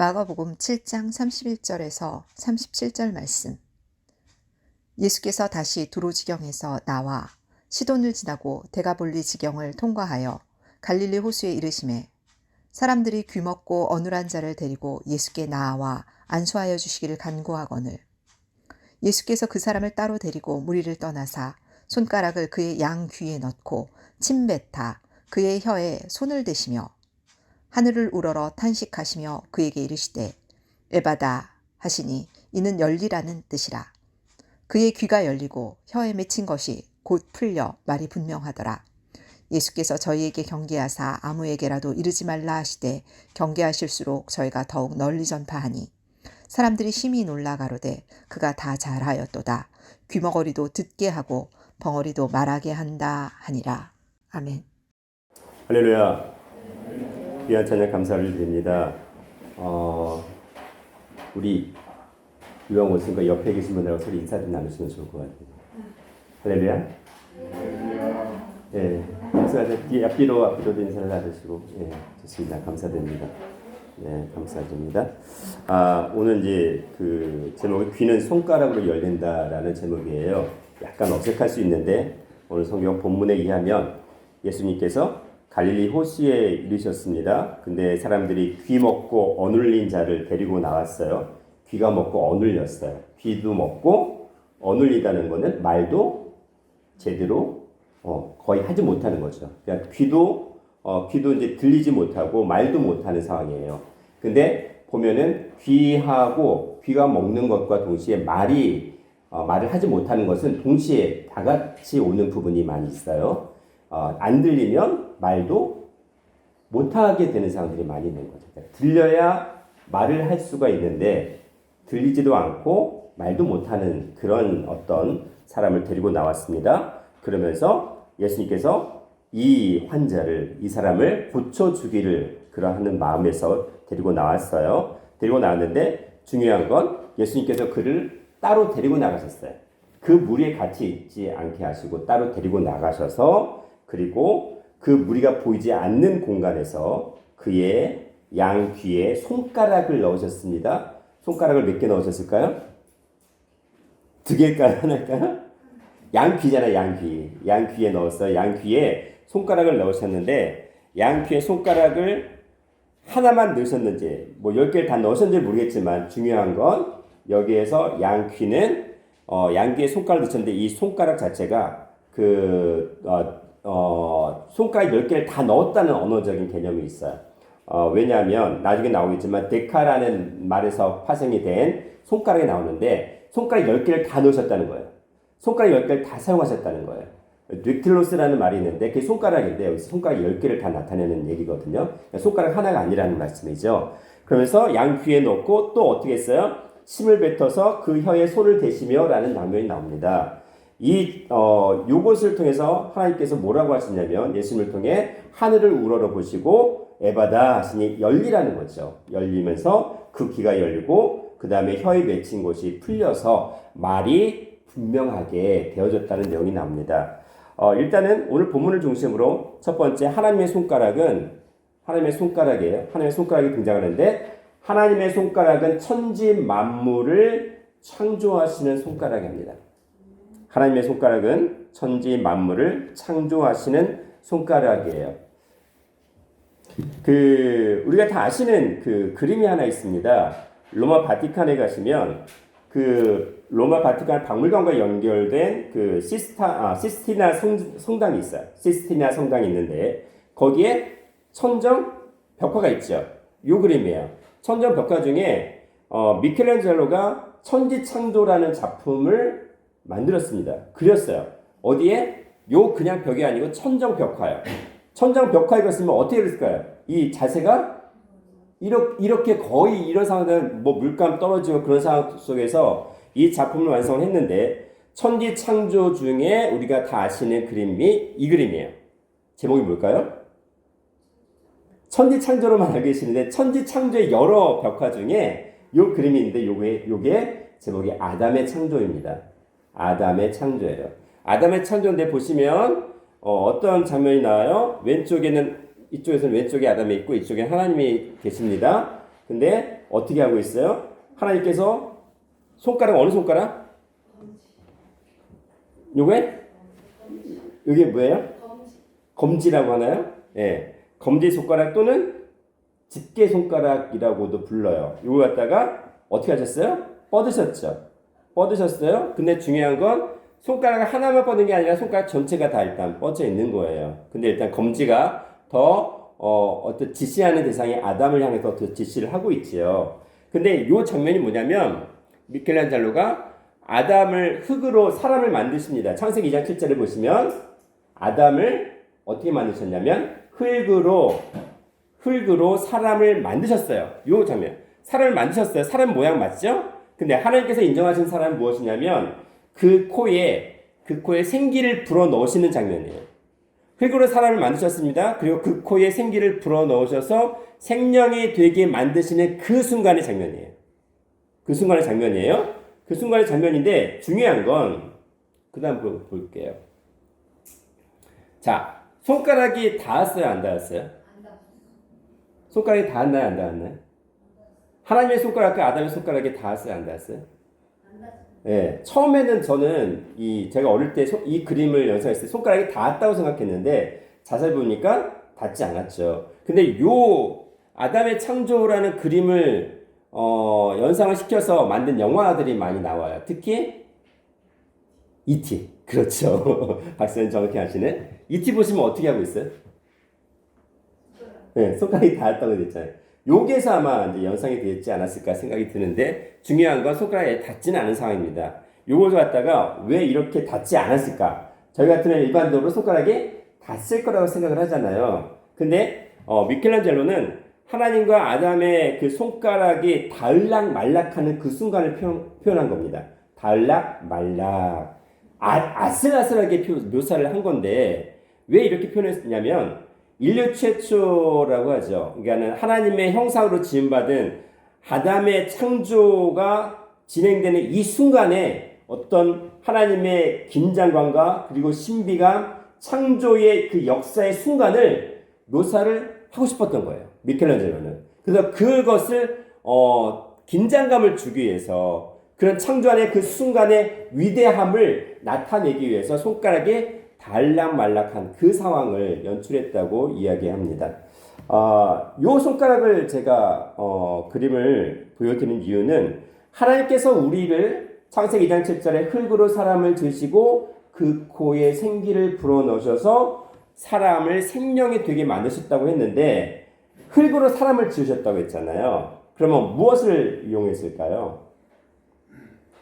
마가복음 7장 31절에서 37절 말씀. 예수께서 다시 두로지경에서 나와 시돈을 지나고 데가볼리 지경을 통과하여 갈릴리 호수에 이르시매 사람들이 귀먹고 어눌한 자를 데리고 예수께 나아와 안수하여 주시기를 간구하거늘 예수께서 그 사람을 따로 데리고 무리를 떠나사 손가락을 그의 양 귀에 넣고 침뱉아 그의 혀에 손을 대시며 하늘을 우러러 탄식하시며 그에게 이르시되 에바다 하시니 이는 열리라는 뜻이라. 그의 귀가 열리고 혀에 맺힌 것이 곧 풀려 말이 분명하더라. 예수께서 저희에게 경계하사 아무에게라도 이르지 말라 하시되 경계하실수록 저희가 더욱 널리 전파하니 사람들이 심히 놀라 가로되 그가 다 잘하였도다. 귀머거리도 듣게 하고 벙어리도 말하게 한다 하니라. 아멘. 할렐루야. 귀한 찬양 감사를 드립니다. 우리 유영호 스님과 옆에 계신 분들하고 서로 인사 좀 나누시면 좋을 것 같아요. 할렐루야. 예, 감사합니다. 앞뒤로 인사를 나누시고, 예, 좋습니다. 감사드립니다. 예, 감사드립니다. 오늘 이제 그 제목이 귀는 손가락으로 열린다라는 제목이에요. 약간 어색할 수 있는데 오늘 성경 본문에 의하면 예수님께서 갈릴리 호수에 이르셨습니다. 근데 사람들이 귀 먹고 어눌린 자를 데리고 나왔어요. 귀가 먹고 어눌렸어요. 귀도 먹고 어눌리다는 거는 말도 제대로 거의 하지 못하는 거죠. 그러니까 귀도 이제 들리지 못하고 말도 못하는 상황이에요. 근데 보면은 귀가 먹는 것과 동시에 말을 하지 못하는 것은 동시에 다 같이 오는 부분이 많이 있어요. 안 들리면 말도 못하게 되는 상황들이 많이 있는 거죠. 그러니까 들려야 말을 할 수가 있는데 들리지도 않고 말도 못하는 그런 어떤 사람을 데리고 나왔습니다. 그러면서 예수님께서 이 사람을 고쳐주기를 그러하는 마음에서 데리고 나왔어요. 데리고 나왔는데 중요한 건 예수님께서 그를 따로 데리고 나가셨어요. 그 무리에 같이 있지 않게 하시고 따로 데리고 나가셔서 그리고 그 무리가 보이지 않는 공간에서 그의 양 귀에 손가락을 넣으셨습니다. 손가락을 몇 개 넣으셨을까요? 2개일까요? 하나일까요? 양 귀잖아요. 양 귀에 넣었어요. 양 귀에 손가락을 넣으셨는데 양 귀에 손가락을 하나만 넣으셨는지 10개를 다 넣으셨는지 모르겠지만 중요한 건 여기에서 양 귀에 손가락을 넣으셨는데 이 손가락 자체가 손가락 10개를 다 넣었다는 언어적인 개념이 있어요. 왜냐하면 나중에 나오겠지만 데카라는 말에서 파생이 된 손가락이 나오는데 손가락 10개를 다 넣으셨다는 거예요. 손가락 10개를 다 사용하셨다는 거예요. 뉘클로스라는 말이 있는데 그게 손가락인데 여기서 손가락 10개를 다 나타내는 얘기거든요. 손가락 하나가 아니라는 말씀이죠. 그러면서 양 귀에 넣고 또 어떻게 했어요? 침을 뱉어서 그 혀에 손을 대시며 라는 장면이 나옵니다. 요것을 통해서 하나님께서 뭐라고 하시냐면 예수님을 통해 하늘을 우러러 보시고 에바다 하시니 열리라는 거죠. 열리면서 그 귀가 열리고 그 다음에 혀에 맺힌 것이 풀려서 말이 분명하게 되어졌다는 내용이 나옵니다. 일단은 오늘 본문을 중심으로 첫 번째 하나님의 손가락이에요. 하나님의 손가락이 등장하는데 하나님의 손가락은 천지 만물을 창조하시는 손가락입니다. 하나님의 손가락은 천지 만물을 창조하시는 손가락이에요. 우리가 다 아시는 그 그림이 하나 있습니다. 로마 바티칸에 가시면 그 로마 바티칸 박물관과 연결된 그 시스티나 성당이 있어요. 시스티나 성당이 있는데 거기에 천정 벽화가 있죠. 요 그림이에요. 천정 벽화 중에 미켈란젤로가 천지창조라는 작품을 만들었습니다. 그렸어요. 어디에? 그냥 벽이 아니고 천정 벽화요. 천정 벽화에 그렸으면 어떻게 그랬을까요? 이 자세가 이렇게 거의 이런 상황은 물감 떨어지고 그런 상황 속에서 이 작품을 완성을 했는데 천지창조 중에 우리가 다 아시는 그림이 이 그림이에요. 제목이 뭘까요? 천지창조로만 알고 계시는데 천지창조의 여러 벽화 중에 요 그림이 있는데 요게 제목이 아담의 창조입니다. 아담의 창조예요. 아담의 창조인데 보시면 어떤 장면이 나와요? 이쪽에는 왼쪽에 아담이 있고 이쪽에 하나님이 계십니다. 근데 어떻게 하고 있어요? 하나님께서 손가락 어느 손가락? 요게? 이게 뭐예요? 검지라고 하나요? 예. 검지 손가락 또는 집게 손가락이라고도 불러요. 이거 갖다가 어떻게 하셨어요? 뻗으셨죠. 뻗으셨어요. 근데 중요한 건 손가락 하나만 뻗은 게 아니라 손가락 전체가 다 일단 뻗어 있는 거예요. 근데 일단 검지가 더 어떤 지시하는 대상이 아담을 향해서 더 지시를 하고 있지요. 근데 이 장면이 뭐냐면 미켈란젤로가 아담을 흙으로 사람을 만드십니다. 창세기 2장 7절을 보시면 아담을 어떻게 만드셨냐면 흙으로 사람을 만드셨어요. 이 장면. 사람을 만드셨어요. 사람 모양 맞죠? 근데 하나님께서 인정하신 사람은 무엇이냐면 그 코에 생기를 불어 넣으시는 장면이에요. 흙으로 사람을 만드셨습니다. 그리고 그 코에 생기를 불어 넣으셔서 생명이 되게 만드시는 그 순간의 장면이에요. 그 순간의 장면이에요. 그 순간의 장면인데 중요한 건 그 다음 볼게요. 자, 손가락이 닿았어요? 안 닿았어요? 손가락이 닿았나요? 안 닿았나요? 하나님의 손가락과 아담의 손가락이 닿았어요? 안 닿았어요? 예, 처음에는 저는 제가 어릴 때 이 그림을 연상했을 때 손가락이 닿았다고 생각했는데 자세히 보니까 닿지 않았죠. 근데 요 아담의 창조라는 그림을 연상을 시켜서 만든 영화들이 많이 나와요. 특히 E.T. 그렇죠. 박사님 정확히 아시네. E.T. 보시면 어떻게 하고 있어요? 네, 손가락이 닿았다고 됐잖아요. 여기에서 아마 이제 연상이 되지 않았을까 생각이 드는데 중요한 건 손가락에 닿지는 않은 상황입니다. 요걸 갖다가 왜 이렇게 닿지 않았을까? 저희 같으면 일반적으로 손가락에 닿았을 거라고 생각을 하잖아요. 근데 미켈란젤로는 하나님과 아담의 그 손가락이 닿을락 말락하는 그 순간을 표현한 겁니다. 닿을락 말락. 아슬아슬하게 묘사를 한 건데 왜 이렇게 표현했냐면 인류 최초라고 하죠. 그러니까 하나님의 형상으로 지음받은 아담의 창조가 진행되는 이 순간에 어떤 하나님의 긴장감과 그리고 신비감, 창조의 그 역사의 순간을 묘사를 하고 싶었던 거예요. 미켈란젤로는. 그래서 그것을 긴장감을 주기 위해서 그런 창조 안의 그 순간의 위대함을 나타내기 위해서 손가락에 달락말락한 그 상황을 연출했다고 이야기합니다. 요 손가락을 제가 그림을 보여드리는 이유는 하나님께서 우리를 창세기 2장 7절에 흙으로 사람을 지으시고 그 코에 생기를 불어넣으셔서 사람을 생명이 되게 만드셨다고 했는데 흙으로 사람을 지으셨다고 했잖아요. 그러면 무엇을 이용했을까요?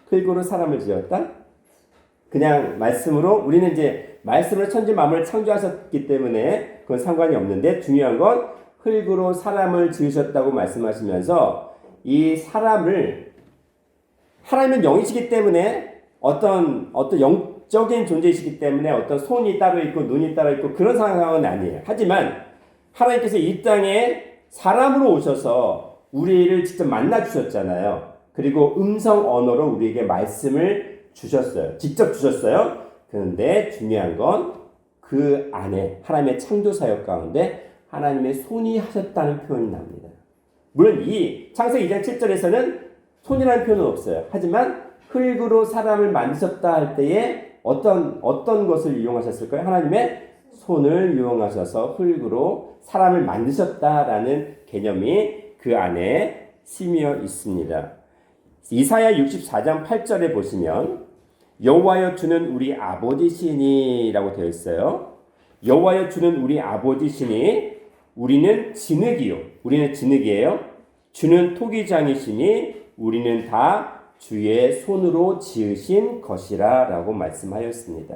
흙으로 사람을 지었다? 그냥 말씀으로 우리는 이제 말씀으로 천지 만물을 창조하셨기 때문에 그건 상관이 없는데 중요한 건 흙으로 사람을 지으셨다고 말씀하시면서 이 사람을 하나님은 영이시기 때문에 어떤 영적인 존재이시기 때문에 어떤 손이 따로 있고 눈이 따로 있고 그런 상황은 아니에요. 하지만 하나님께서 이 땅에 사람으로 오셔서 우리를 직접 만나 주셨잖아요. 그리고 음성 언어로 우리에게 말씀을 주셨어요. 직접 주셨어요. 그런데 중요한 건 그 안에 하나님의 창조 사역 가운데 하나님의 손이 하셨다는 표현이 나옵니다. 물론 이 창세기 2장 7절에서는 손이라는 표현은 없어요. 하지만 흙으로 사람을 만드셨다 할 때에 어떤 것을 이용하셨을까요? 하나님의 손을 이용하셔서 흙으로 사람을 만드셨다라는 개념이 그 안에 스며 있습니다. 이사야 64장 8절에 보시면 여호와여 주는 우리 아버지시니라고 되어 있어요. 여호와여 주는 우리 아버지시니 우리는 진흙이에요. 주는 토기장이시니 우리는 다 주의 손으로 지으신 것이라 라고 말씀하였습니다.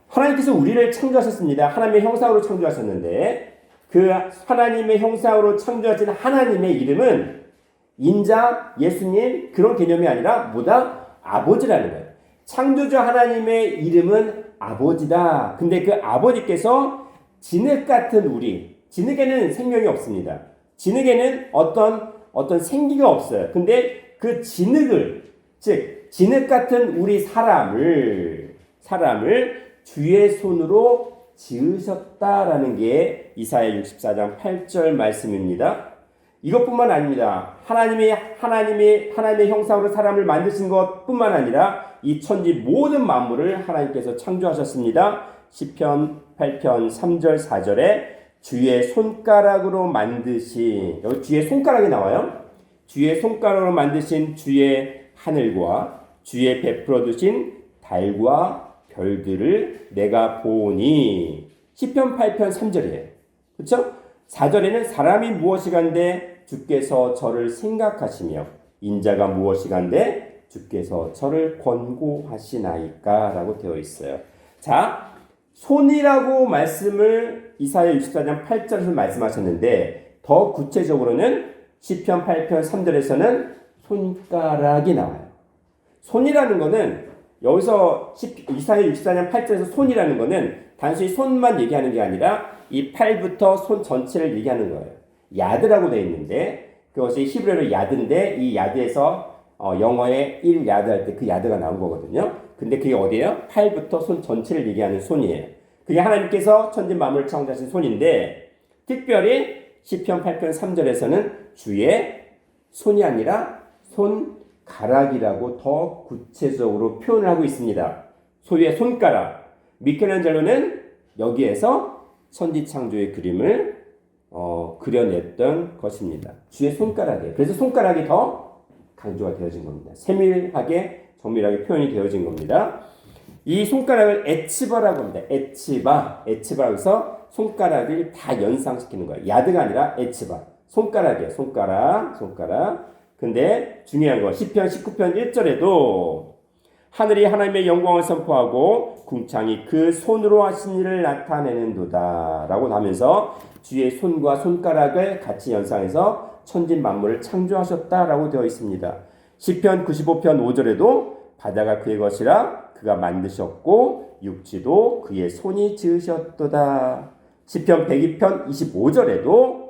하나님께서 우리를 창조하셨습니다. 하나님의 형상으로 창조하셨는데 그 하나님의 형상으로 창조하신 하나님의 이름은 인자, 예수님 그런 개념이 아니라 뭐다? 아버지라는 거예요. 창조주 하나님의 이름은 아버지다. 근데 그 아버지께서 진흙 같은 진흙에는 생명이 없습니다. 진흙에는 어떤 생기가 없어요. 근데 그 진흙을, 즉 진흙 같은 우리 사람을 주의 손으로 지으셨다라는 게 이사야 64장 8절 말씀입니다. 이것뿐만 아닙니다. 하나님의 형상으로 사람을 만드신 것뿐만 아니라 이 천지 모든 만물을 하나님께서 창조하셨습니다. 시편 8편 3절 4절에 주의 손가락으로 만드신, 여기 주의 손가락이 나와요. 주의 손가락으로 만드신 주의 하늘과 주의 베풀어 두신 달과 별들을 내가 보니. 시편 8편 3절이에요. 그렇죠? 4절에는 사람이 무엇이간데 주께서 저를 생각하시며 인자가 무엇이간데 주께서 저를 권고하시나이까 라고 되어 있어요. 자, 손이라고 말씀을 이사야 64장 8절에서 말씀하셨는데 더 구체적으로는 시편 8편 3절에서는 손가락이 나와요. 손이라는 거는 여기서 이사야 64장 8절에서 손이라는 거는 단순히 손만 얘기하는 게 아니라 이 팔부터 손 전체를 얘기하는 거예요. 야드라고 되어 있는데 그것이 히브리어로 야드인데 이 야드에서 영어에 1야드 할 때 그 야드가 나온 거거든요. 근데 그게 어디예요? 팔부터 손 전체를 얘기하는 손이에요. 그게 하나님께서 천지 만물을 창조하신 손인데 특별히 시편 8편 3절에서는 주의 손이 아니라 손가락이라고 더 구체적으로 표현을 하고 있습니다. 소유의 손가락. 미켈란젤로는 여기에서 천지 창조의 그림을 그려냈던 것입니다. 주의 손가락이에요. 그래서 손가락이 더 강조가 되어진 겁니다. 세밀하게 정밀하게 표현이 되어진 겁니다. 이 손가락을 에치바라고 합니다. 에치바라고 해서 손가락을 다 연상시키는 거예요. 야드가 아니라 에치바. 손가락이에요. 손가락. 근데 중요한 거 시편 19편 1절에도 하늘이 하나님의 영광을 선포하고 궁창이 그 손으로 하신 일을 나타내는도다 라고 하면서 주의 손과 손가락을 같이 연상해서 천지 만물을 창조하셨다라고 되어 있습니다. 시편 95편 5절에도 바다가 그의 것이라 그가 만드셨고 육지도 그의 손이 지으셨도다. 시편 102편 25절에도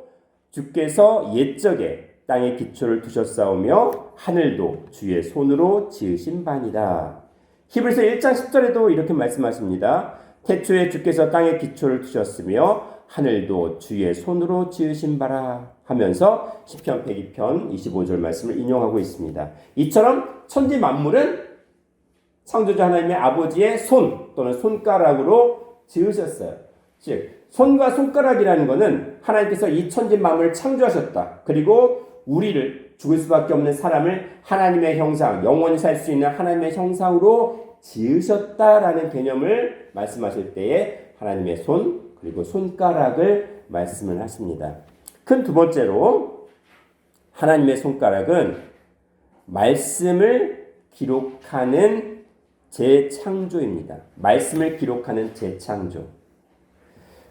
주께서 옛적에 땅에 기초를 두셨사오며 하늘도 주의 손으로 지으신 바니라. 히브리서 1장 10절에도 이렇게 말씀하십니다. 태초에 주께서 땅에 기초를 두셨으며 하늘도 주의 손으로 지으신 바라 하면서 시편 102편 25절 말씀을 인용하고 있습니다. 이처럼 천지 만물은 창조자 하나님의 아버지의 손 또는 손가락으로 지으셨어요. 즉 손과 손가락이라는 것은 하나님께서 이 천지 만물을 창조하셨다. 그리고 우리를 죽을 수밖에 없는 사람을 하나님의 형상, 영원히 살 수 있는 하나님의 형상으로 지으셨다라는 개념을 말씀하실 때에 하나님의 손 그리고 손가락을 말씀을 하십니다. 큰 두 번째로 하나님의 손가락은 말씀을 기록하는 재창조입니다. 말씀을 기록하는 재창조.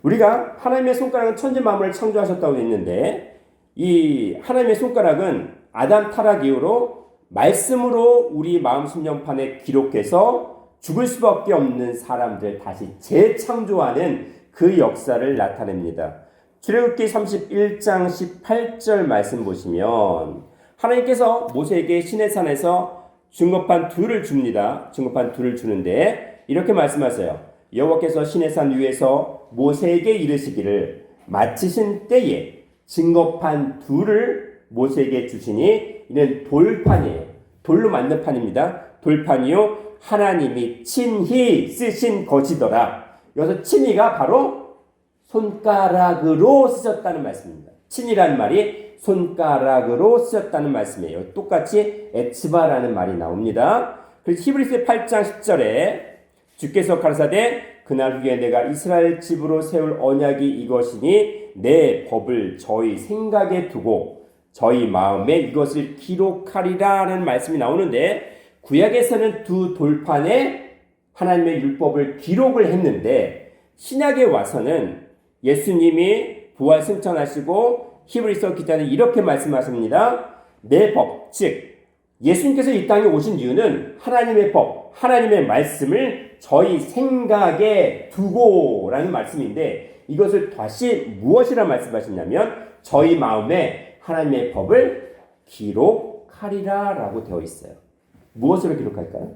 우리가 하나님의 손가락은 천지 만물을 창조하셨다고 했는데 이 하나님의 손가락은 아담 타락 이후로 말씀으로 우리 마음 심령판에 기록해서 죽을 수밖에 없는 사람들 다시 재창조하는 그 역사를 나타냅니다. 출애굽기 31장 18절 말씀 보시면 하나님께서 모세에게 시내산에서 증거판 둘을 줍니다. 증거판 둘을 주는데 이렇게 말씀하세요. 여호와께서 시내산 위에서 모세에게 이르시기를 마치신 때에 증거판 둘을 모세에게 주시니 이는 돌판이에요. 돌로 만든 판입니다. 돌판이요 하나님이 친히 쓰신 것이더라. 여기서 친히가 바로 손가락으로 쓰셨다는 말씀입니다. 친히라는 말이 손가락으로 쓰셨다는 말씀이에요. 똑같이 에츠바라는 말이 나옵니다. 그래서 히브리서 8장 10절에 주께서 가라사대 그날 후에 내가 이스라엘 집으로 세울 언약이 이것이니 내 법을 저희 생각에 두고 저희 마음에 이것을 기록하리라는 말씀이 나오는데 구약에서는 두 돌판에 하나님의 율법을 기록을 했는데 신약에 와서는 예수님이 부활 승천하시고 히브리서 기자는 이렇게 말씀하십니다. 내 법, 즉 예수님께서 이 땅에 오신 이유는 하나님의 법, 하나님의 말씀을 저희 생각에 두고라는 말씀인데 이것을 다시 무엇이라 말씀하셨냐면 저희 마음에 하나님의 법을 기록하리라 라고 되어 있어요. 무엇으로 기록할까요?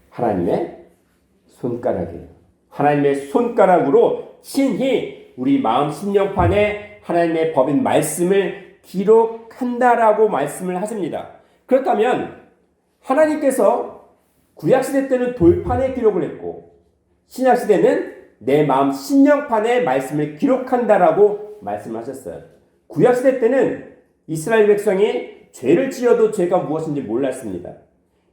하나님의 손가락이에요. 하나님의 손가락으로 친히 우리 마음 심령판에 하나님의 법인 말씀을 기록한다라고 말씀을 하십니다. 그렇다면 하나님께서 구약시대 때는 돌판에 기록을 했고 신약시대는 내 마음 심령판에 말씀을 기록한다라고 말씀하셨어요. 구약시대 때는 이스라엘 백성이 죄를 지어도 죄가 무엇인지 몰랐습니다.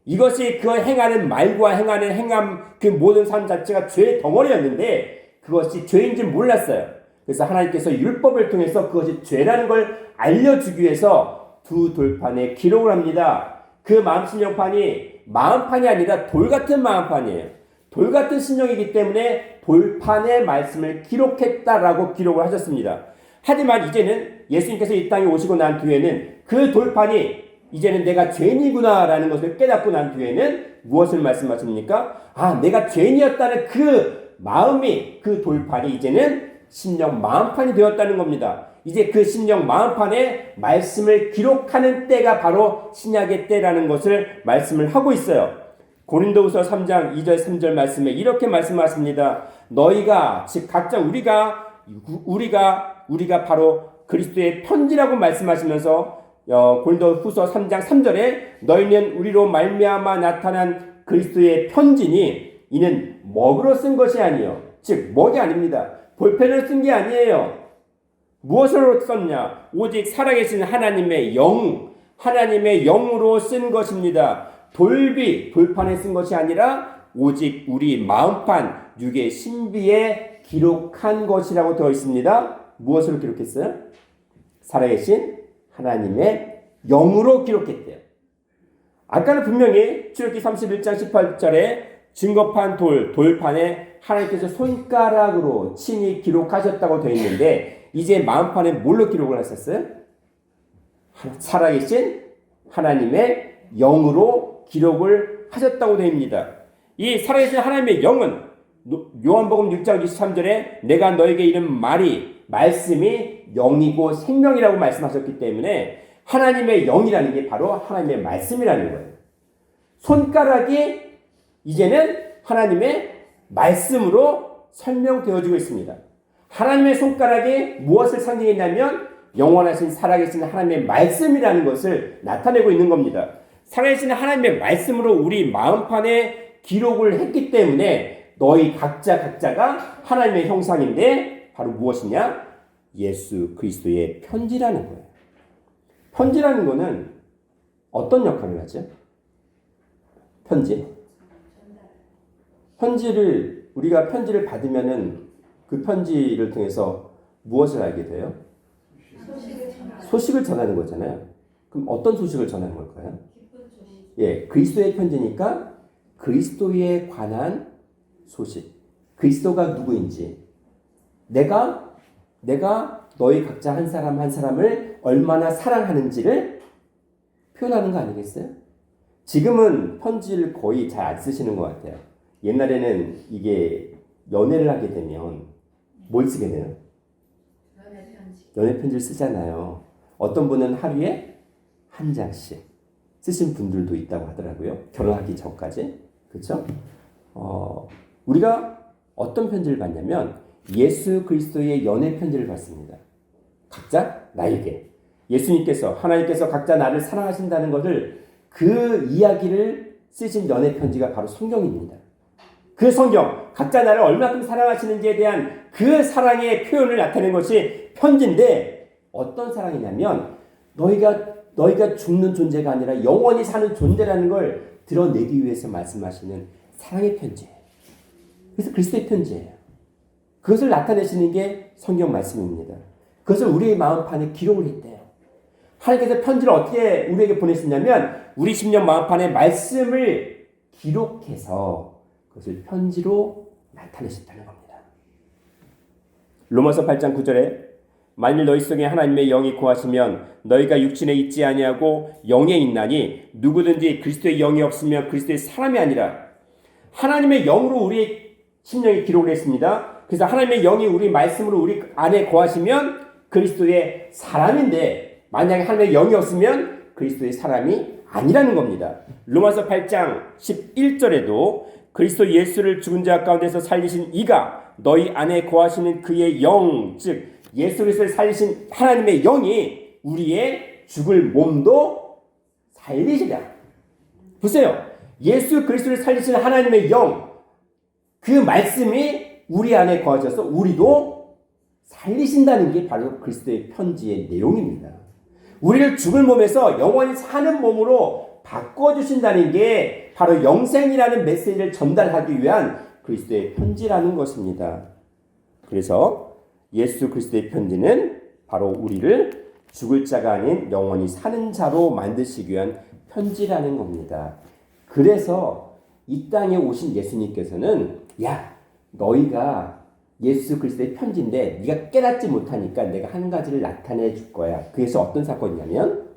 이것이 그 행하는 말과 행하는 행함 그 모든 삶 자체가 죄의 덩어리였는데 그것이 죄인지 몰랐어요. 그래서 하나님께서 율법을 통해서 그것이 죄라는 걸 알려주기 위해서 두 돌판에 기록을 합니다. 그 마음 심령판이 마음판이 아니라 돌 같은 마음판이에요. 돌 같은 심령이기 때문에 돌판에 말씀을 기록했다라고 기록을 하셨습니다. 하지만 이제는 예수님께서 이 땅에 오시고 난 뒤에는 그 돌판이 이제는 내가 죄인이구나라는 것을 깨닫고 난 뒤에는 무엇을 말씀하십니까? 내가 죄인이었다는 그 마음이 그 돌판이 이제는 심령 마음판이 되었다는 겁니다. 이제 그 심령 마음판에 말씀을 기록하는 때가 바로 신약의 때라는 것을 말씀을 하고 있어요. 고린도후서 3장 2절 3절 말씀에 이렇게 말씀하십니다. 너희가 즉 각자 우리가 바로 그리스도의 편지라고 말씀하시면서 고린도후서 3장 3절에 너희는 우리로 말미암아 나타난 그리스도의 편지니 이는 먹으로 쓴 것이 아니요 즉 먹이 아닙니다. 볼펜을 쓴 게 아니에요. 무엇으로 썼냐? 오직 살아계신 하나님의 영으로 쓴 것입니다. 돌판에 쓴 것이 아니라 오직 우리 마음판 육의 신비에 기록한 것이라고 되어 있습니다. 무엇으로 기록했어요? 살아계신 하나님의 영으로 기록했대요. 아까는 분명히 출애굽기 31장 18절에 증거판 돌판에 하나님께서 손가락으로 친히 기록하셨다고 되어 있는데 이제 마음판에 뭘로 기록을 하셨어요? 살아계신 하나님의 영으로 기록을 하셨다고 되어 있습니다. 이 살아계신 하나님의 영은 요한복음 6장 23절에 내가 너에게 이른 말씀이 영이고 생명이라고 말씀하셨기 때문에 하나님의 영이라는 게 바로 하나님의 말씀이라는 거예요. 손가락이 이제는 하나님의 말씀으로 설명되어지고 있습니다. 하나님의 손가락이 무엇을 상징했냐면 영원하신 살아계신 하나님의 말씀이라는 것을 나타내고 있는 겁니다. 살아계신 하나님의 말씀으로 우리 마음판에 기록을 했기 때문에 너희 각자가 하나님의 형상인데 바로 무엇이냐? 예수 그리스도의 편지라는 거예요. 편지라는 거는 어떤 역할을 하죠? 우리가 편지를 받으면은 그 편지를 통해서 무엇을 알게 돼요? 소식을 전하는 거잖아요. 그럼 어떤 소식을 전하는 걸까요? 그리스도의 편지니까 그리스도에 관한 소식. 그리스도가 누구인지, 내가 너희 각자 한 사람 한 사람을 얼마나 사랑하는지를 표현하는 거 아니겠어요? 지금은 편지를 거의 잘 안 쓰시는 것 같아요. 옛날에는 이게 연애를 하게 되면 뭘 쓰게 돼요? 연애 편지를 쓰잖아요. 어떤 분은 하루에 한 장씩 쓰신 분들도 있다고 하더라고요. 결혼하기 전까지. 그렇죠? 우리가 어떤 편지를 받냐면 예수 그리스도의 연애 편지를 받습니다. 각자 나에게. 하나님께서 각자 나를 사랑하신다는 것을 그 이야기를 쓰신 연애 편지가 바로 성경입니다. 그 성경, 각자 나를 얼마큼 사랑하시는지에 대한 그 사랑의 표현을 나타낸 것이 편지인데 어떤 사랑이냐면 너희가 죽는 존재가 아니라 영원히 사는 존재라는 걸 드러내기 위해서 말씀하시는 사랑의 편지예요. 그래서 그리스도의 편지예요. 그것을 나타내시는 게 성경 말씀입니다. 그것을 우리의 마음판에 기록을 했대요. 하나님께서 편지를 어떻게 우리에게 보내셨냐면 우리 심령 마음판에 말씀을 기록해서 그것을 편지로 나타내셨다는 겁니다. 로마서 8장 9절에 만일 너희 속에 하나님의 영이 거하시면 너희가 육신에 있지 아니하고 영에 있나니 누구든지 그리스도의 영이 없으면 그리스도의 사람이 아니라. 하나님의 영으로 우리의 심령이 기록을 했습니다. 그래서 하나님의 영이 우리 말씀으로 우리 안에 거하시면 그리스도의 사람인데 만약에 하나님의 영이 없으면 그리스도의 사람이 아니라는 겁니다. 로마서 8장 11절에도 그리스도 예수를 죽은 자 가운데서 살리신 이가 너희 안에 거하시는 그의 영, 즉 예수 그리스도를 살리신 하나님의 영이 우리의 죽을 몸도 살리시라. 보세요. 예수 그리스도를 살리신 하나님의 영, 그 말씀이 우리 안에 거하셔서 우리도 살리신다는 게 바로 그리스도의 편지의 내용입니다. 우리를 죽을 몸에서 영원히 사는 몸으로 바꿔주신다는 게 바로 영생이라는 메시지를 전달하기 위한 그리스도의 편지라는 것입니다. 그래서 예수 그리스도의 편지는 바로 우리를 죽을 자가 아닌 영원히 사는 자로 만드시기 위한 편지라는 겁니다. 그래서 이 땅에 오신 예수님께서는 야, 너희가 예수 그리스도의 편지인데 네가 깨닫지 못하니까 내가 한 가지를 나타내 줄 거야. 그래서 어떤 사건이냐면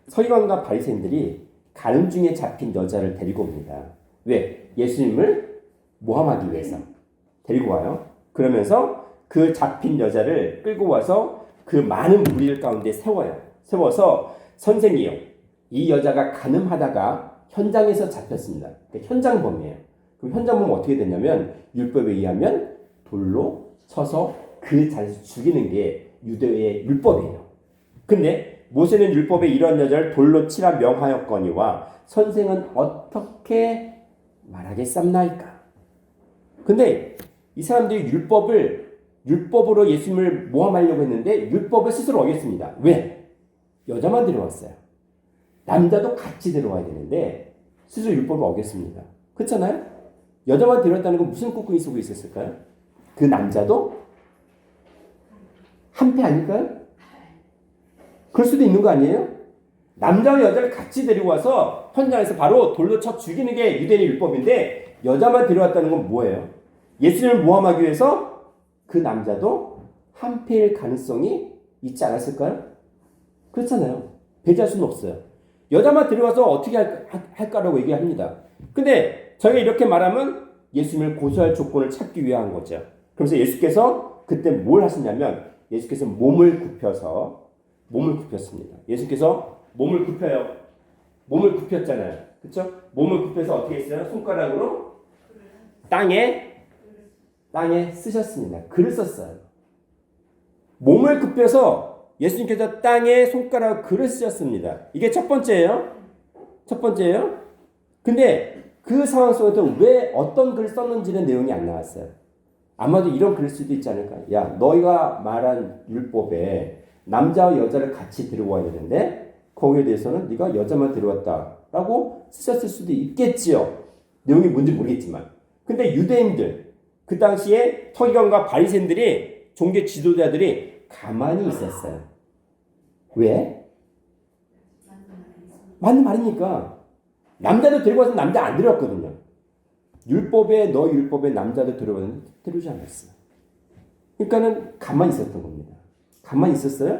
서기관과 바리새인들이 가늠 중에 잡힌 여자를 데리고 옵니다. 왜? 예수님을 모함하기 위해서 데리고 와요. 그러면서 그 잡힌 여자를 끌고 와서 그 많은 무리들 가운데 세워요. 세워서 선생이요, 이 여자가 가늠하다가 현장에서 잡혔습니다. 그러니까 현장범이에요. 그럼 현장범은 어떻게 되냐면 율법에 의하면 돌로 쳐서 그 자리에서 죽이는 게 유대의 율법이에요. 근데 모세는 율법에 이런 여자를 돌로 치라 명하였거니와 선생은 어떻게 말하겠삼나이까. 근데 이 사람들이 율법으로 예수님을 모함하려고 했는데 율법을 스스로 어겼습니다. 왜? 여자만 데려왔어요. 남자도 같이 데려와야 되는데 스스로 율법을 어겼습니다. 그렇잖아요? 여자만 데려왔다는 건 무슨 꿍꿍이 속에 있었을까요? 그 남자도 한패 아닐까요? 그럴 수도 있는 거 아니에요? 남자와 여자를 같이 데리고 와서 현장에서 바로 돌로 쳐 죽이는 게 유대인의 율법인데 여자만 데려왔다는 건 뭐예요? 예수님을 모함하기 위해서 그 남자도 한패일 가능성이 있지 않았을까요? 그렇잖아요. 배제할 수는 없어요. 여자만 데려와서 어떻게 할까라고 얘기합니다. 근데 저희가 이렇게 말하면 예수님을 고소할 조건을 찾기 위한 거죠. 그래서 예수께서 그때 뭘 하시냐면 예수께서 몸을 굽혔습니다. 예수께서 몸을 굽혀요. 몸을 굽혔잖아요. 그렇죠? 몸을 굽혀서 어떻게 했어요? 손가락으로 땅에 쓰셨습니다. 글을 썼어요. 몸을 굽혀서 예수님께서 땅에 손가락 글을 쓰셨습니다. 이게 첫 번째예요. 근데 그 상황 속에서 왜 어떤 글을 썼는지는 내용이 안 나왔어요. 아마도 이런 글일 수도 있지 않을까. 야, 너희가 말한 율법에 남자와 여자를 같이 데려와야 되는데 거기에 대해서는 네가 여자만 데려왔다라고 쓰셨을 수도 있겠지요. 내용이 뭔지 모르겠지만. 근데 유대인들, 그 당시에 서기관과 바리새인들이 종교 지도자들이 가만히 있었어요. 왜? 맞는 말이니까. 남자도 데리고 와서 남자 안 데려왔거든요. 율법에 남자도 데려왔는데 데려오지 않았어요. 그러니까는 가만히 있었던 겁니다. 가만히 있었어요.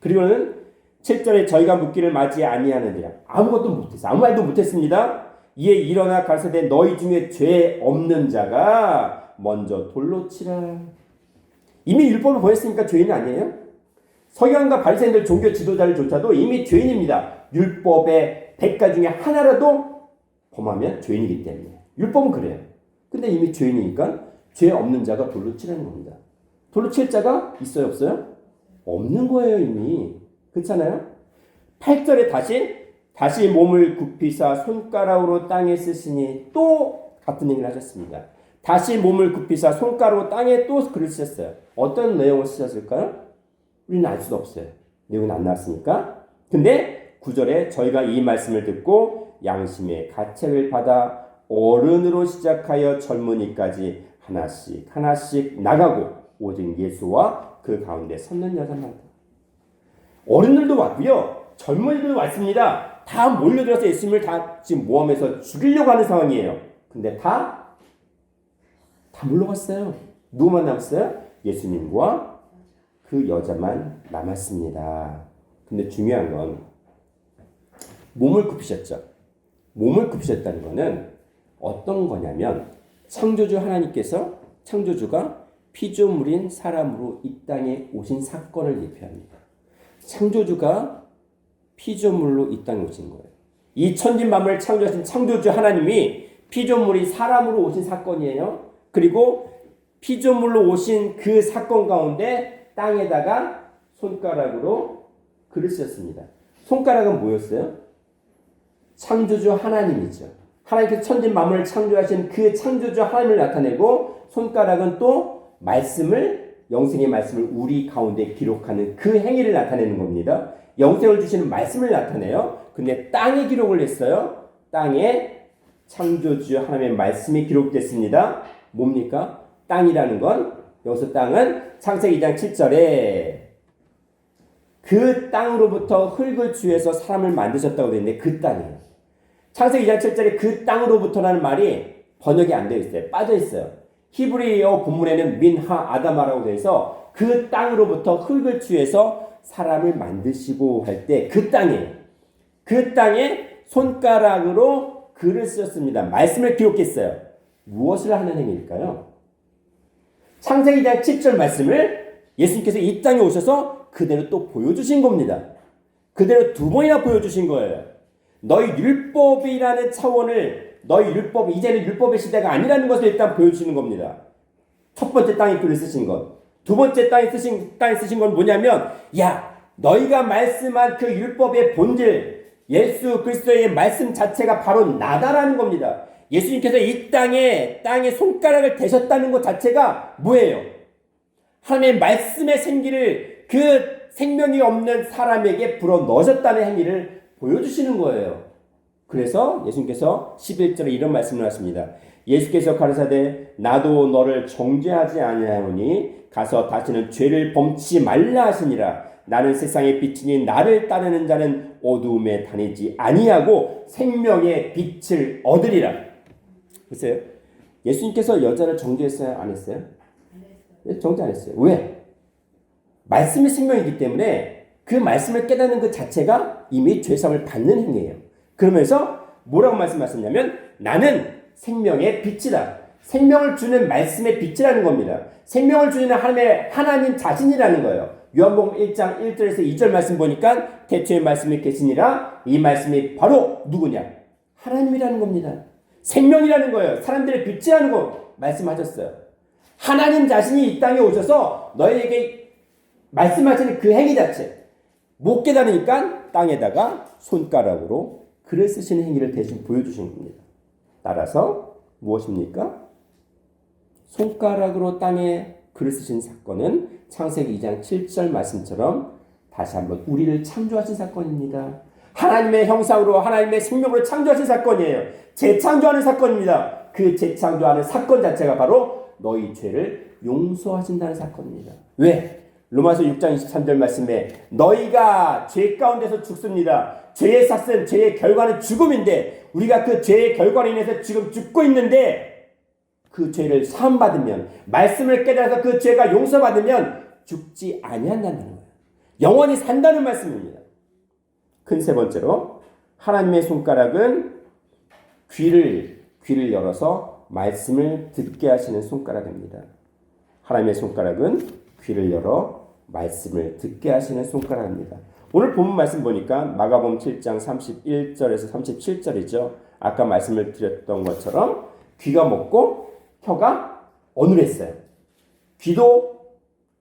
그리고는 7절에 저희가 묻기를 맞이 아니하느니라. 아무것도 못했어요. 아무 말도 못했습니다. 이에 일어나 가로되 너희 중에 죄 없는 자가 먼저 돌로 치라. 이미 율법을 보였으니까 죄인 아니에요? 서기관과 바리새인들 종교 지도자들조차도 이미 죄인입니다. 율법의 100가지 중에 하나라도 범하면 죄인이기 때문에. 율법은 그래요. 근데 이미 죄인이니까 죄 없는 자가 돌로 치라는 겁니다. 돌로 칠 자가 있어요, 없어요? 없는 거예요, 이미. 그렇잖아요? 8절에 다시 몸을 굽히사 손가락으로 땅에 쓰시니 또 같은 얘기를 하셨습니다. 다시 몸을 굽히사 손가락으로 땅에 또 글을 쓰셨어요. 어떤 내용을 쓰셨을까요? 우리는 알 수도 없어요. 내용은 안 나왔으니까. 근데 9절에 저희가 이 말씀을 듣고 양심의 가책을 받아 어른으로 시작하여 젊은이까지 하나씩 나가고 오직 예수와 그 가운데 섰는 여자만. 어른들도 왔고요. 젊은이들도 왔습니다. 다 몰려들어서 예수님을 다 지금 모함해서 죽이려고 하는 상황이에요. 근데 다 물러갔어요. 누구만 남았어요? 예수님과 그 여자만 남았습니다. 근데 중요한 건 몸을 굽히셨죠. 몸을 굽히셨다는 거는 어떤 거냐면 창조주 하나님께서 창조주가 피조물인 사람으로 이 땅에 오신 사건을 예표합니다. 창조주가 피조물로 이 땅에 오신 거예요. 이 천진만물을 창조하신 창조주 하나님이 피조물이 사람으로 오신 사건이에요. 그리고 피조물로 오신 그 사건 가운데 땅에다가 손가락으로 글을 썼습니다. 손가락은 뭐였어요? 창조주 하나님이죠. 하나님께서 천지 만물을 창조하신 그 창조주 하나님을 나타내고 손가락은 또 말씀을 영생의 말씀을 우리 가운데 기록하는 그 행위를 나타내는 겁니다. 영생을 주시는 말씀을 나타내요. 근데 땅에 기록을 했어요. 땅에 창조주 하나님의 말씀이 기록됐습니다. 뭡니까? 땅이라는 건 여기서 땅은 창세기 2장 7절에 그 땅으로부터 흙을 취해서 사람을 만드셨다고 되어 있는데 그 땅이에요. 창세기 2장 7절에 그 땅으로부터라는 말이 번역이 안 되어 있어요. 빠져 있어요. 히브리어 본문에는 민하 아다마라고 되어 있어 그 땅으로부터 흙을 취해서 사람을 만드시고 할 때 그 땅이에요. 그 땅에 손가락으로 글을 썼습니다. 말씀을 기록했어요. 무엇을 하는 행위일까요? 창세기 2장 7절 말씀을 예수님께서 이 땅에 오셔서 그대로 또 보여주신 겁니다. 그대로 두 번이나 보여주신 거예요. 너희 율법이라는 차원을 너희 율법 이제는 율법의 시대가 아니라는 것을 일단 보여주시는 겁니다. 첫 번째 땅에 글을 쓰신 것, 두 번째 땅에 쓰신 건 뭐냐면 야 너희가 말씀한 그 율법의 본질 예수 그리스도의 말씀 자체가 바로 나다라는 겁니다. 예수님께서 이 땅에 손가락을 대셨다는 것 자체가 뭐예요? 하나님의 말씀의 생기를 그 생명이 없는 사람에게 불어 넣으셨다는 행위를 보여주시는 거예요. 그래서 예수님께서 11절에 이런 말씀을 하십니다. 예수께서 가르사대 나도 너를 정죄하지 아니하오니 가서 다시는 죄를 범치 말라 하시니라. 나는 세상의 빛이니 나를 따르는 자는 어두움에 다니지 아니하고 생명의 빛을 얻으리라. 보세요. 예수님께서 여자를 정죄했어요? 안 했어요? 정죄 안 했어요. 왜? 말씀이 생명이기 때문에 그 말씀을 깨닫는 그 자체가 이미 죄사함을 받는 행위예요. 그러면서 뭐라고 말씀하셨냐면 나는 생명의 빛이다. 생명을 주는 말씀의 빛이라는 겁니다. 생명을 주는 하나님 자신이라는 거예요. 요한복음 1장 1절에서 2절 말씀 보니까 태초에 말씀이 계시니라 이 말씀이 바로 누구냐? 하나님이라는 겁니다. 생명이라는 거예요. 사람들의 빛이라는 거 말씀하셨어요. 하나님 자신이 이 땅에 오셔서 너희에게 말씀하시는 그 행위 자체 못 깨달으니까 땅에다가 손가락으로 글을 쓰시는 행위를 대신 보여주신 겁니다. 따라서 무엇입니까? 손가락으로 땅에 글을 쓰신 사건은 창세기 2장 7절 말씀처럼 다시 한번 우리를 창조하신 사건입니다. 하나님의 형상으로 하나님의 생명으로 창조하신 사건이에요. 재창조하는 사건입니다. 그 재창조하는 사건 자체가 바로 너희 죄를 용서하신다는 사건입니다. 왜? 로마서 6장 23절 말씀에 너희가 죄 가운데서 죽습니다. 죄의 삭은 죄의 결과는 죽음인데 우리가 그 죄의 결과로 인해서 지금 죽고 있는데 그 죄를 사함받으면 말씀을 깨달아서 그 죄가 용서받으면 죽지 아니한다는 거예요. 영원히 산다는 말씀입니다. 큰 세 번째로 하나님의 손가락은 귀를 열어서 말씀을 듣게 하시는 손가락입니다. 하나님의 손가락은 귀를 열어 말씀을 듣게 하시는 손가락입니다. 오늘 본문 말씀 보니까 마가복음 7장 31절에서 37절이죠. 아까 말씀을 드렸던 것처럼 귀가 먹고 혀가 어눌했어요. 귀도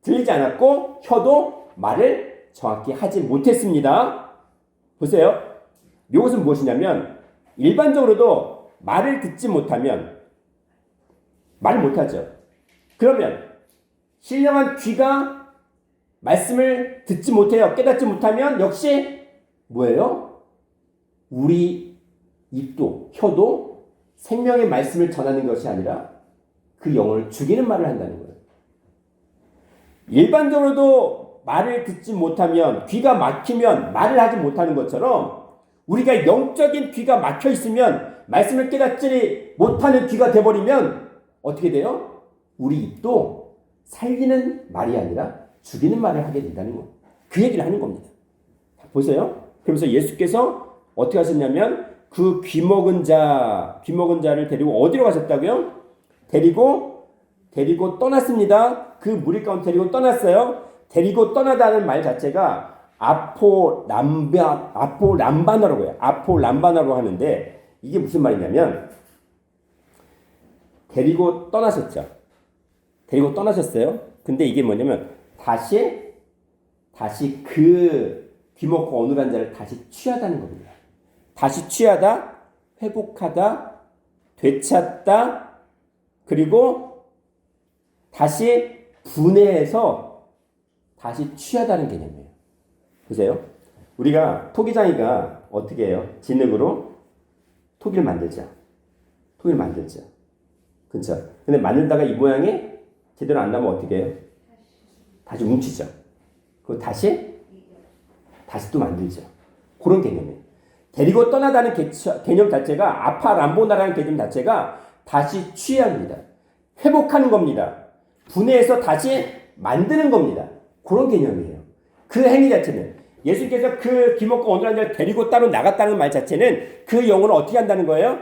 들리지 않았고 혀도 말을 정확히 하지 못했습니다. 보세요. 이것은 무엇이냐면 일반적으로도 말을 듣지 못하면 말을 못하죠. 그러면 신령한 귀가 말씀을 듣지 못해요. 깨닫지 못하면 역시 뭐예요? 우리 입도 혀도 생명의 말씀을 전하는 것이 아니라 그 영혼을 죽이는 말을 한다는 거예요. 일반적으로도 말을 듣지 못하면 귀가 막히면 말을 하지 못하는 것처럼 우리가 영적인 귀가 막혀 있으면 말씀을 깨닫지 못하는 귀가 돼버리면 어떻게 돼요? 우리 입도 살리는 말이 아니라 죽이는 말을 하게 된다는 거예요. 그 얘기를 하는 겁니다. 보세요. 그러면서 예수께서 어떻게 하셨냐면 그 귀 먹은 자를 데리고 어디로 가셨다고요? 데리고 떠났습니다. 그 무리 가운데 데리고 떠났어요. 데리고 떠나다는 말 자체가 아포람바나라고 해요. 아포람바나로 하는데 이게 무슨 말이냐면 데리고 떠나셨죠. 데리고 떠나셨어요. 근데 이게 뭐냐면 다시 그 귀먹고 어눌한 자를 다시 취하다는 겁니다. 다시 취하다, 회복하다, 되찾다, 그리고 다시 분해해서 다시 취하다는 개념이에요. 보세요. 우리가 토기장이가 어떻게 해요? 진흙으로 토기를 만들죠. 그렇죠? 근데 만들다가 이 모양이 제대로 안 나면 어떻게 해요? 다시 뭉치죠. 그리고 다시 또 만들죠. 그런 개념이에요. 데리고 떠나다는 개념 자체가 아파람보나라는 개념 자체가 다시 취합니다. 회복하는 겁니다. 분해해서 다시 만드는 겁니다. 그런 개념이에요. 그 행위 자체는 예수님께서 그 귀먹고 어눌한 자를 데리고 따로 나갔다는 말 자체는 그 영혼을 어떻게 한다는 거예요?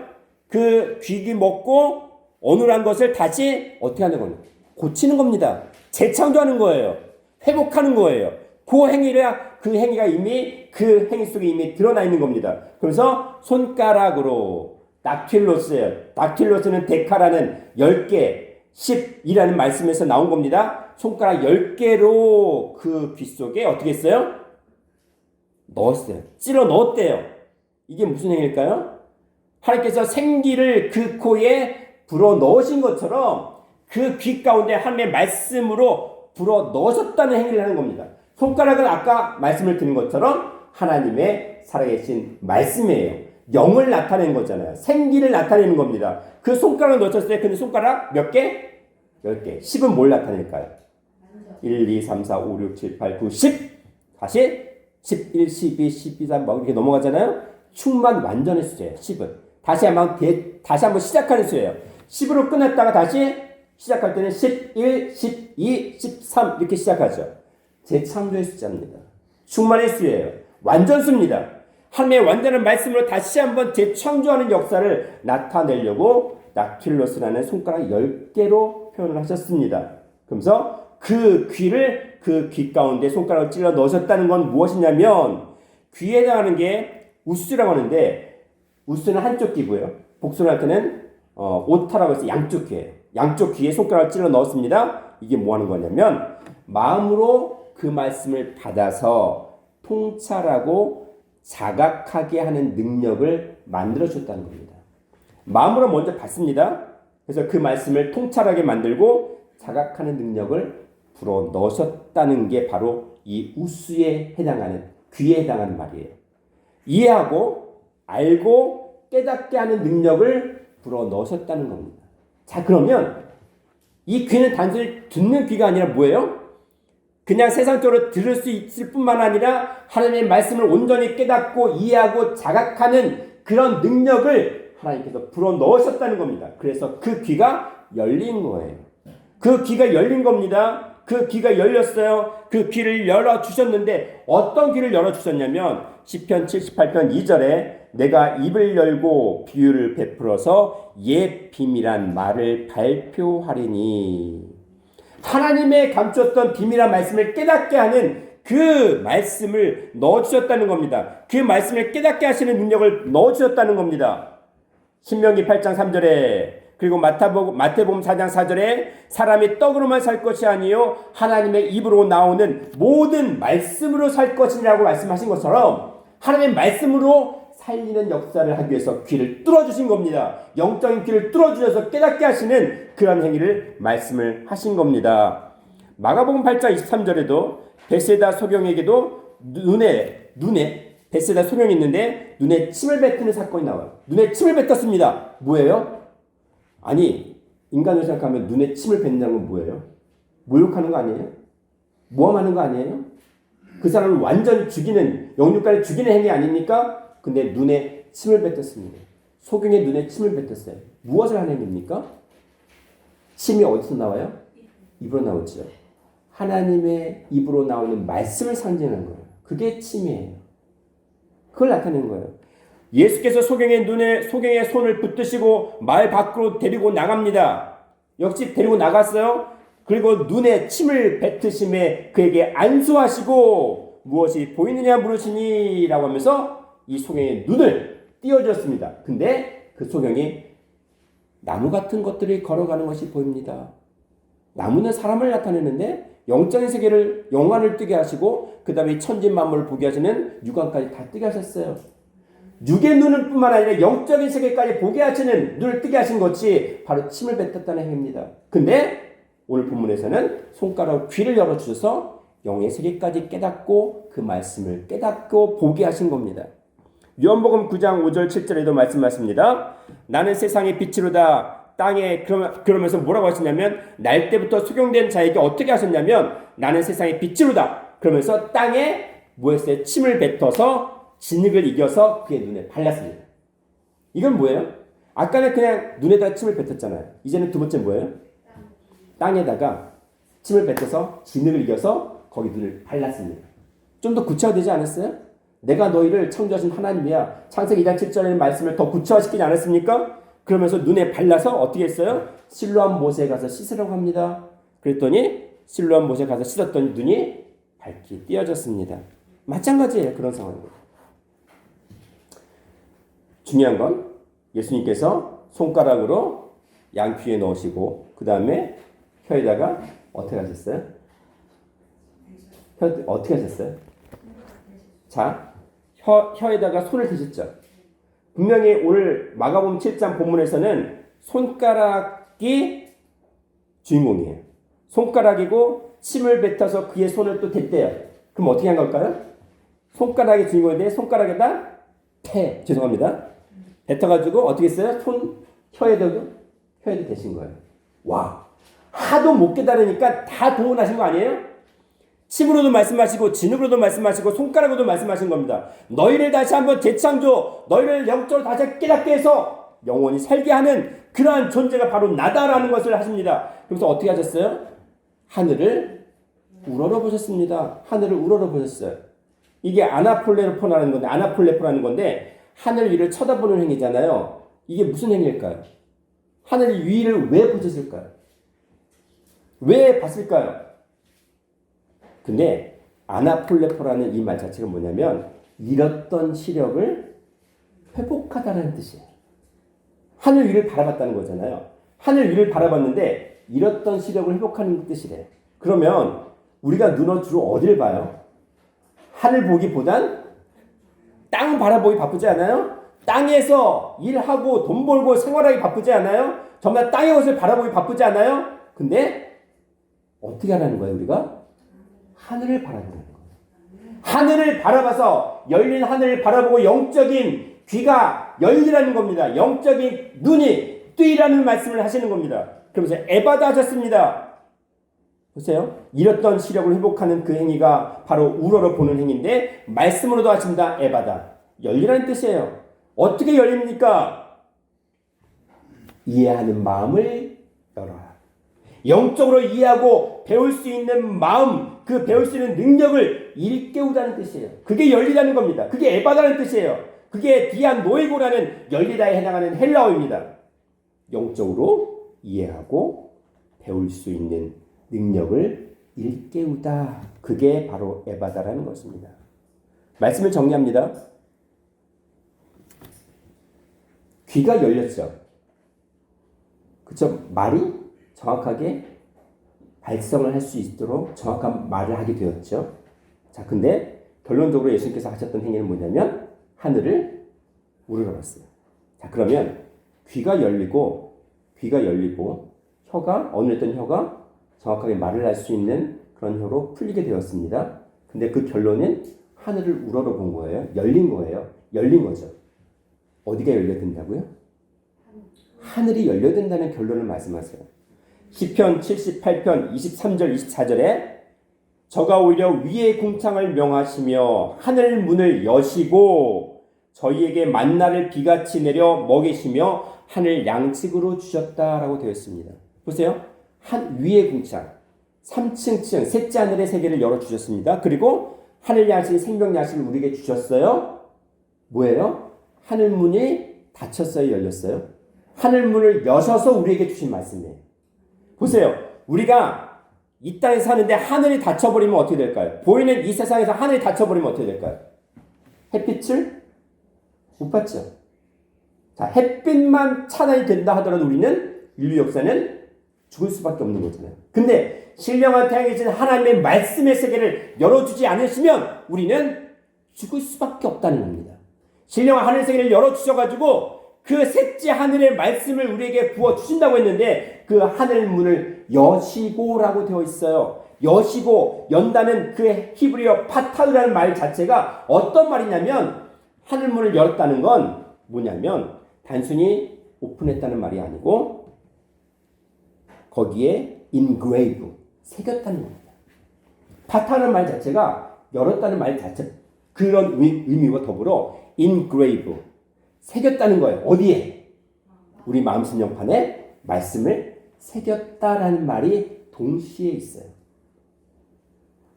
그 귀 먹고 어눌한 것을 다시 어떻게 하는 겁니까? 고치는 겁니다. 재창조하는 거예요. 회복하는 거예요. 그 행위가 이미 그 행위 속에 이미 드러나 있는 겁니다. 그래서 손가락으로 닥틸로스예요. 닥틸로스는 데카라는 10개, 10이라는 말씀에서 나온 겁니다. 손가락 10개로 그 귀 속에 어떻게 했어요? 넣었어요. 찔러 넣었대요. 이게 무슨 행위일까요? 하나님께서 생기를 그 코에 불어 넣으신 것처럼 그 귀 가운데 하나님의 말씀으로 불어 넣으셨다는 행위를 하는 겁니다. 손가락은 아까 말씀을 드린 것처럼 하나님의 살아계신 말씀이에요. 영을 나타내는 거잖아요. 생기를 나타내는 겁니다. 그 손가락을 넣으셨을 때 근데 손가락 몇 개? 10개. 10은 뭘 나타낼까요? 1, 2, 3, 4, 5, 6, 7, 8, 9, 10. 다시 11, 12, 12, 13 막 이렇게 넘어가잖아요. 충만 완전의 수예요. 10은. 다시 한번 시작하는 수예요. 10으로 끝났다가 다시 시작할 때는 11, 12, 13 이렇게 시작하죠. 재창조의 숫자입니다. 충만의 수예요. 완전수입니다. 하나님의 완전한 말씀으로 다시 한번 재창조하는 역사를 나타내려고 닥틸로스라는 손가락 10개로 표현을 하셨습니다. 그러면서 그 귀 가운데 손가락을 찔러 넣으셨다는 건 무엇이냐면 귀에 해당하는 게 우스라고 하는데 우스는 한쪽 귀고요. 복수를 할 때는 오타라고 해서 양쪽 귀예요. 양쪽 귀에 손가락을 찔러 넣었습니다. 이게 뭐 하는 거냐면 마음으로 그 말씀을 받아서 통찰하고 자각하게 하는 능력을 만들어줬다는 겁니다. 마음으로 먼저 받습니다. 그래서 그 말씀을 통찰하게 만들고 자각하는 능력을 불어 넣으셨다는 게 바로 이 우스에 해당하는 귀에 해당하는 말이에요. 이해하고 알고 깨닫게 하는 능력을 불어 넣으셨다는 겁니다. 자, 그러면 이 귀는 단순히 듣는 귀가 아니라 뭐예요? 그냥 세상적으로 들을 수 있을 뿐만 아니라 하나님의 말씀을 온전히 깨닫고 이해하고 자각하는 그런 능력을 하나님께서 불어 넣으셨다는 겁니다. 그래서 그 귀가 열린 거예요. 그 귀가 열린 겁니다. 그 귀가 열렸어요. 그 귀를 열어주셨는데 어떤 귀를 열어주셨냐면 시편 78편 2절에 내가 입을 열고 비유를 베풀어서 옛 비밀한 말을 발표하리니 하나님의 감췄던 비밀한 말씀을 깨닫게 하는 그 말씀을 넣어주셨다는 겁니다. 그 말씀을 깨닫게 하시는 능력을 넣어주셨다는 겁니다. 신명기 8장 3절에 그리고 마태복음 4장 4절에 사람이 떡으로만 살 것이 아니요 하나님의 입으로 나오는 모든 말씀으로 살 것이라고 말씀하신 것처럼 하나님의 말씀으로 살리는 역사를 하기 위해서 귀를 뚫어주신 겁니다. 영적인 귀를 뚫어주셔서 깨닫게 하시는 그런 행위를 말씀을 하신 겁니다. 마가복음 8장 23절에도 벳세다 소경에게도 눈에 벳세다 소경이 있는데 눈에 침을 뱉는 사건이 나와요. 눈에 침을 뱉었습니다. 뭐예요? 아니 인간으로 생각하면 눈에 침을 뱉는다는 건 뭐예요? 모욕하는 거 아니에요? 모함하는 거 아니에요? 그 사람을 완전히 죽이는 영육간에 죽이는 행위 아닙니까? 근데 눈에 침을 뱉었습니다. 소경의 눈에 침을 뱉었어요. 무엇을 하는 행위입니까? 침이 어디서 나와요? 입으로 나오죠. 하나님의 입으로 나오는 말씀을 상징하는 거예요. 그게 침이에요. 그걸 나타내는 거예요. 예수께서 소경의 손을 붙드시고 마을 밖으로 데리고 나갑니다. 역시 데리고 나갔어요. 그리고 눈에 침을 뱉으심에 그에게 안수하시고 무엇이 보이느냐 물으시니 라고 하면서 이 소경의 눈을 띄워주었습니다. 근데 그 소경이 나무 같은 것들이 걸어가는 것이 보입니다. 나무는 사람을 나타내는데 영적인 세계를 영안을 뜨게 하시고 그 다음에 천지 만물을 보게 하시는 육안까지 다 뜨게 하셨어요. 육의 눈은 뿐만 아니라 영적인 세계까지 보게 하시는 눈을 뜨게 하신 것이 바로 침을 뱉었다는 행위입니다. 근데 오늘 본문에서는 손가락 귀를 열어주셔서 영의 세계까지 깨닫고 그 말씀을 깨닫고 보게 하신 겁니다. 요한복음 9장 5절 7절에도 말씀하십니다. 나는 세상의 빛이로다. 땅에 그러면서 뭐라고 하시냐면 날 때부터 소경된 자에게 어떻게 하셨냐면 나는 세상의 빛이로다. 그러면서 땅에 뭐 했어요? 침을 뱉어서 진흙을 이겨서 그의 눈에 발랐습니다. 이건 뭐예요? 아까는 그냥 눈에다 침을 뱉었잖아요. 이제는 두 번째 뭐예요? 땅에다가 침을 뱉어서 진흙을 이겨서 거기 눈을 발랐습니다. 좀 더 구체화되지 않았어요? 내가 너희를 창조하신 하나님이야. 창세기 2장 7절의 말씀을 더 구체화시키지 않았습니까? 그러면서 눈에 발라서 어떻게 했어요? 실로암 못에 가서 씻으라고 합니다. 그랬더니 실로암 못에 가서 씻었더니 눈이 밝게 띄어졌습니다. 마찬가지예요. 그런 상황입니다. 중요한 건 예수님께서 손가락으로 양 귀에 넣으시고 그 다음에 혀에다가 어떻게 하셨어요? 어떻게 하셨어요? 자, 혀에다가 손을 대셨죠. 분명히 오늘 마가복음 7장 본문에서는 손가락이 주인공이에요. 손가락이고 침을 뱉어서 그의 손을 또 댔대요. 그럼 어떻게 한 걸까요? 손가락이 주인공인데 손가락에다 죄송합니다. 뱉어가지고 어떻게 했어요? 혀에도 대신 거예요. 와, 하도 못 깨달으니까 다 도원하신 거 아니에요? 침으로도 말씀하시고 진흙으로도 말씀하시고 손가락으로도 말씀하신 겁니다. 너희를 다시 한번 재창조, 너희를 영적으로 다시 깨닫게 해서 영원히 살게 하는 그러한 존재가 바로 나다라는 것을 하십니다. 그래서 어떻게 하셨어요? 하늘을 우러러 보셨습니다. 하늘을 우러러 보셨어요. 이게 아나폴레포라는 건데 하늘 위를 쳐다보는 행위잖아요. 이게 무슨 행위일까요? 하늘 위를 왜 보셨을까요? 왜 봤을까요? 근데 아나폴레포라는 이 말 자체가 뭐냐면 잃었던 시력을 회복하다는 뜻이에요. 하늘 위를 바라봤다는 거잖아요. 하늘 위를 바라봤는데 잃었던 시력을 회복하는 뜻이래요. 그러면 우리가 눈으로 주로 어디를 봐요? 하늘 보기보단 땅 바라보기 바쁘지 않아요? 땅에서 일하고 돈 벌고 생활하기 바쁘지 않아요? 정말 땅의 것을 바라보기 바쁘지 않아요? 근데 어떻게 하라는 거예요, 우리가? 하늘을 바라보는 거예요. 하늘을 바라봐서 열린 하늘을 바라보고 영적인 귀가 열리라는 겁니다. 영적인 눈이 뜨이라는 말씀을 하시는 겁니다. 그러면서 에바다 하셨습니다. 보세요. 잃었던 시력을 회복하는 그 행위가 바로 우러러 보는 행위인데 말씀으로도 하십니다. 에바다. 열리라는 뜻이에요. 어떻게 열립니까? 이해하는 마음을 열어라. 영적으로 이해하고 배울 수 있는 마음, 그 배울 수 있는 능력을 일깨우다는 뜻이에요. 그게 열리다는 겁니다. 그게 에바다는 뜻이에요. 그게 디안 노에고라는 열리다에 해당하는 헬라어입니다. 영적으로 이해하고 배울 수 있는 능력을 일깨우다. 그게 바로 에바다라는 것입니다. 말씀을 정리합니다. 귀가 열렸죠. 그쵸? 말이 정확하게 발성을 할 수 있도록 정확한 말을 하게 되었죠. 자, 근데 결론적으로 예수님께서 하셨던 행위는 뭐냐면 하늘을 우러러봤어요. 자, 그러면 귀가 열리고 혀가 어느랬던 혀가 정확하게 말을 할 수 있는 그런 혀로 풀리게 되었습니다. 근데 그 결론은 하늘을 우러러 본 거예요. 열린 거예요. 열린 거죠. 어디가 열려야 된다고요? 하늘이 열려야 된다는 결론을 말씀하세요. 시편 78편 23절 24절에 저가 오히려 위의 궁창을 명하시며 하늘 문을 여시고 저희에게 만나를 비같이 내려 먹이시며 하늘 양측으로 주셨다라고 되어 있습니다. 보세요. 위의 궁창 3층 셋째 하늘의 세계를 열어주셨습니다. 그리고 하늘 양식 생명 양식을 우리에게 주셨어요. 뭐예요? 하늘 문이 닫혔어요? 열렸어요? 하늘 문을 여셔서 우리에게 주신 말씀이에요. 보세요. 우리가 이 땅에 사는데 하늘이 닫혀버리면 어떻게 될까요? 보이는 이 세상에서 하늘이 닫혀버리면 어떻게 될까요? 햇빛을 못 받죠. 자, 햇빛만 차단이 된다 하더라도 우리는 인류 역사는 죽을 수밖에 없는 거잖아요. 근데 신령한 태양에 계신 하나님의 말씀의 세계를 열어주지 않으시면 우리는 죽을 수밖에 없다는 겁니다. 신령한 하늘 세계를 열어주셔가지고 그 셋째 하늘의 말씀을 우리에게 부어주신다고 했는데 그 하늘 문을 여시고라고 되어 있어요. 여시고, 연다는 그 히브리어 파타르라는 말 자체가 어떤 말이냐면 하늘 문을 열었다는 건 뭐냐면 단순히 오픈했다는 말이 아니고 거기에 engrave, 새겼다는 겁니다. 파타르라는 말 자체가 열었다는 말 자체, 그런 의미와 더불어 engrave, 새겼다는 거예요. 어디에? 우리 마음 심령판에 말씀을 새겼다라는 말이 동시에 있어요.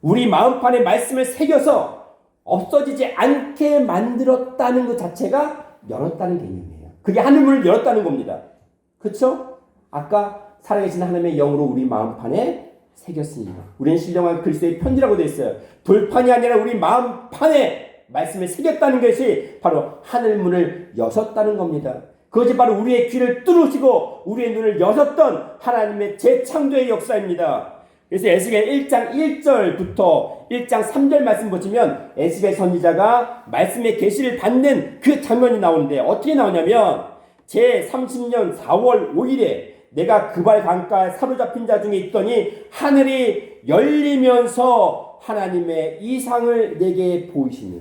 우리 마음판에 말씀을 새겨서 없어지지 않게 만들었다는 것 자체가 열었다는 개념이에요. 그게 하늘문을 열었다는 겁니다. 그렇죠? 아까 살아계신 하나님의 영으로 우리 마음판에 새겼습니다. 우리는 신령한 그리스도의 편지라고 되어 있어요. 돌판이 아니라 우리 마음판에 말씀을 새겼다는 것이 바로 하늘문을 여셨다는 겁니다. 그것이 바로 우리의 귀를 뚫으시고 우리의 눈을 여셨던 하나님의 재창조의 역사입니다. 그래서 에스겔 1장 1절부터 1장 3절 말씀 보시면 에스겔 선지자가 말씀의 계시를 받는 그 장면이 나오는데 어떻게 나오냐면 제30년 4월 5일에 내가 그발 강가에 사로잡힌 자 중에 있더니 하늘이 열리면서 하나님의 이상을 내게 보이시니,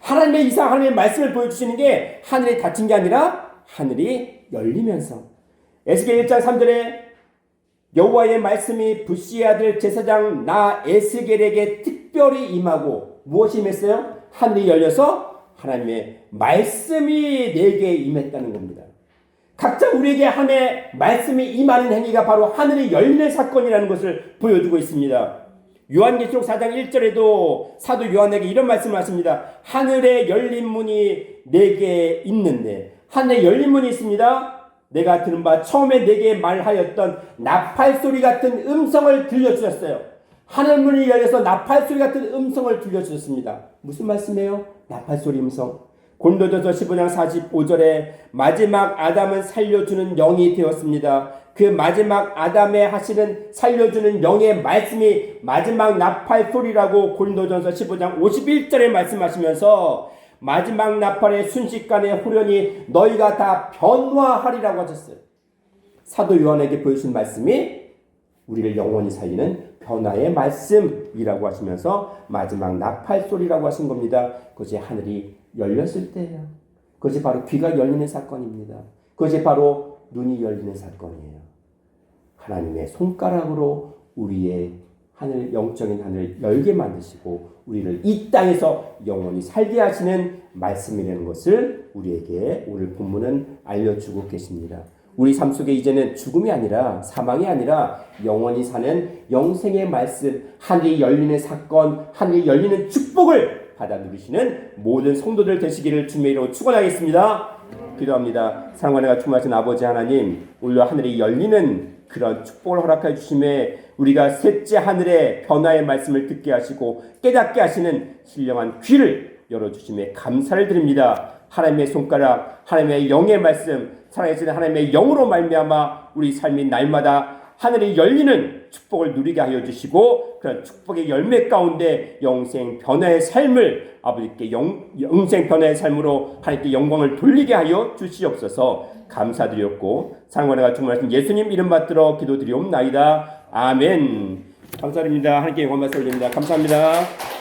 하나님의 이상, 하나님의 말씀을 보여주시는 게 하늘이 닫힌 게 아니라 하늘이 열리면서, 에스겔 1장 3절에 여호와의 말씀이 부시의 아들 제사장 나 에스겔에게 특별히 임하고 무엇이 임했어요? 하늘이 열려서 하나님의 말씀이 내게 임했다는 겁니다. 각자 우리에게 하나님의 말씀이 임하는 행위가 바로 하늘이 열리는 사건이라는 것을 보여주고 있습니다. 요한계시록 4장 1절에도 사도 요한에게 이런 말씀을 하십니다. 하늘에 열린 문이 내게 있는데, 하늘에 열린 문이 있습니다. 내가 들은 바 처음에 내게 말하였던 나팔소리 같은 음성을 들려주셨어요. 하늘문이 열려서 나팔소리 같은 음성을 들려주셨습니다. 무슨 말씀이에요? 나팔소리 음성. 고린도전서 15장 45절에 마지막 아담은 살려주는 영이 되었습니다. 그 마지막 아담의 하시는 살려주는 영의 말씀이 마지막 나팔소리라고 고린도전서 15장 51절에 말씀하시면서 마지막 나팔의 순식간에 후련히 너희가 다 변화하리라고 하셨어요. 사도 요한에게 보여주신 말씀이 우리를 영원히 살리는 변화의 말씀이라고 하시면서 마지막 나팔소리라고 하신 겁니다. 그것이 하늘이 열렸을 때예요. 그것이 바로 귀가 열리는 사건입니다. 그것이 바로 눈이 열리는 사건이에요. 하나님의 손가락으로 우리의 하늘, 영적인 하늘을 열게 만드시고 우리를 이 땅에서 영원히 살게 하시는 말씀이라는 것을 우리에게 오늘 본문은 알려주고 계십니다. 우리 삶 속에 이제는 죽음이 아니라, 사망이 아니라 영원히 사는 영생의 말씀, 하늘이 열리는 사건, 하늘이 열리는 축복을 받아 누리시는 모든 성도들 되시기를 주님의 이름으로 축원하겠습니다. 기도합니다. 사랑과 내가 충만하신 아버지 하나님, 오늘 하늘이 열리는 그런 축복을 허락해 주심에 우리가 셋째 하늘의 변화의 말씀을 듣게 하시고 깨닫게 하시는 신령한 귀를 열어주심에 감사를 드립니다. 하나님의 손가락, 하나님의 영의 말씀, 살아계시는 하나님의 영으로 말미암아 우리 삶이 날마다 하늘이 열리는 축복을 누리게 하여 주시고 그런 축복의 열매 가운데 영생 변화의 삶을 아버지께 영생 변화의 삶으로 하나님께 영광을 돌리게 하여 주시옵소서. 감사드렸고 사랑과 내가 충만하신 예수님 이름 받들어 기도드리옵나이다. 아멘. 감사드립니다. 하나님께 영광 말씀 올립니다. 감사합니다.